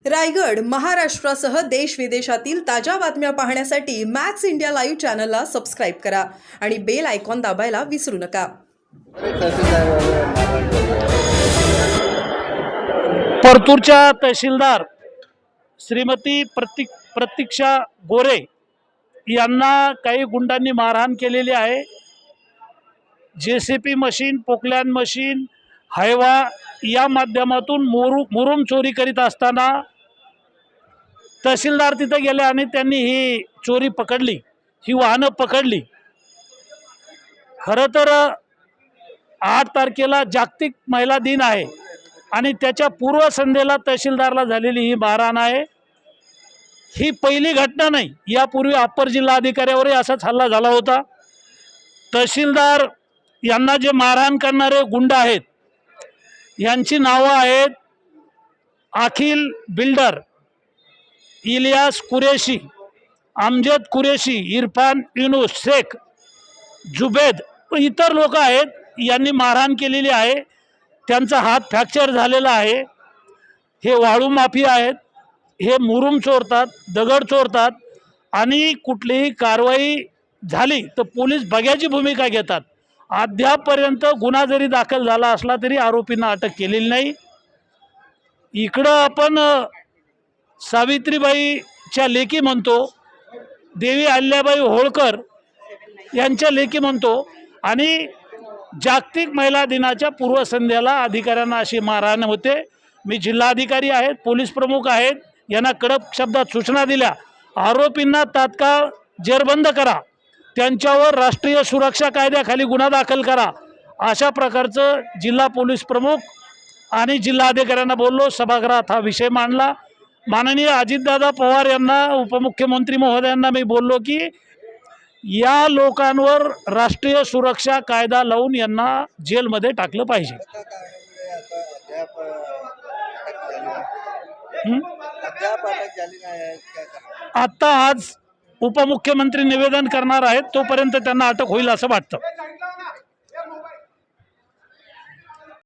रायगड महाराष्ट्रासह देश विदेशातील ताज्या बातम्या पाहण्यासाठी मॅक्स इंडिया लाईव्ह चॅनलला सबस्क्राईब करा आणि बेल आयकॉन दाबायला विसरू नका। परतूरच्या तहसीलदार श्रीमती प्रतीक्षा गोरे यांना काही गुंडांनी मारहाण केलेली आहे। JCB machine, Poclain machine, Hyva या माध्यमातून मुरुम चोरी करीत असताना तहसीलदार तिथे गेले आणि त्यांनी ही चोरी पकडली, ही वाहनं पकडली। खरं तर 8 तारखेला जागतिक महिला दिन आहे आणि त्याच्या पूर्वसंध्येला तहसीलदारला झालेली ही मारहाण आहे। ही पहिली घटना नाही, यापूर्वी अप्पर जिल्हाधिकाऱ्यावरही असाच हल्ला झाला होता। तहसीलदार यांना जे मारहाण करणारे गुंड आहेत यांची नावं आहेत अखिल बिल्डर, इलियास कुरेशी, अमजद कुरेशी, इरफान युनुस शेख, जुबेद व इतर लोक आहेत। यांनी मारहाण केलेली आहे, त्यांचा हात फ्रॅक्चर झालेला आहे। हे वाळू माफिया आहेत, हे मुरुम चोरतात, दगड चोरतात आणि कुठलीही कारवाई झाली तर पोलीस बघ्याची भूमिका घेतात। अद्यापपर्यंत गुन्हा जरी दाखल झाला असला तरी आरोपींना अटक केलेली नाही। इकडं आपण सावित्रीबाईच्या लेकी म्हणतो, देवी अहिल्याबाई होळकर यांच्या लेकी म्हणतो आणि जागतिक महिला दिनाच्या पूर्वसंध्येला अधिकाऱ्यांना अशी मारहाण होते। मी जिल्हाधिकारी आहेत, पोलीस प्रमुख आहेत, यांना कडक शब्दात सूचना दिल्या, आरोपींना तात्काळ जेरबंद करा, त्यांच्यावर राष्ट्रीय सुरक्षा कायद्याखाली गुन्हा दाखल करा, अशा प्रकारचं जिल्हा पोलीस प्रमुख आणि जिल्हाधिकाऱ्यांना बोललो। सभागृहात हा विषय मांडला। माननीय अजितदादा पवार यांना, उपमुख्यमंत्री महोदयांना मी बोललो की या लोकांवर राष्ट्रीय सुरक्षा कायदा लावून यांना जेलमध्ये टाकलं पाहिजे। आता आज उपमुख्यमंत्री निवेदन करणार आहेत, तोपर्यंत त्यांना अटक होईल असं वाटतं।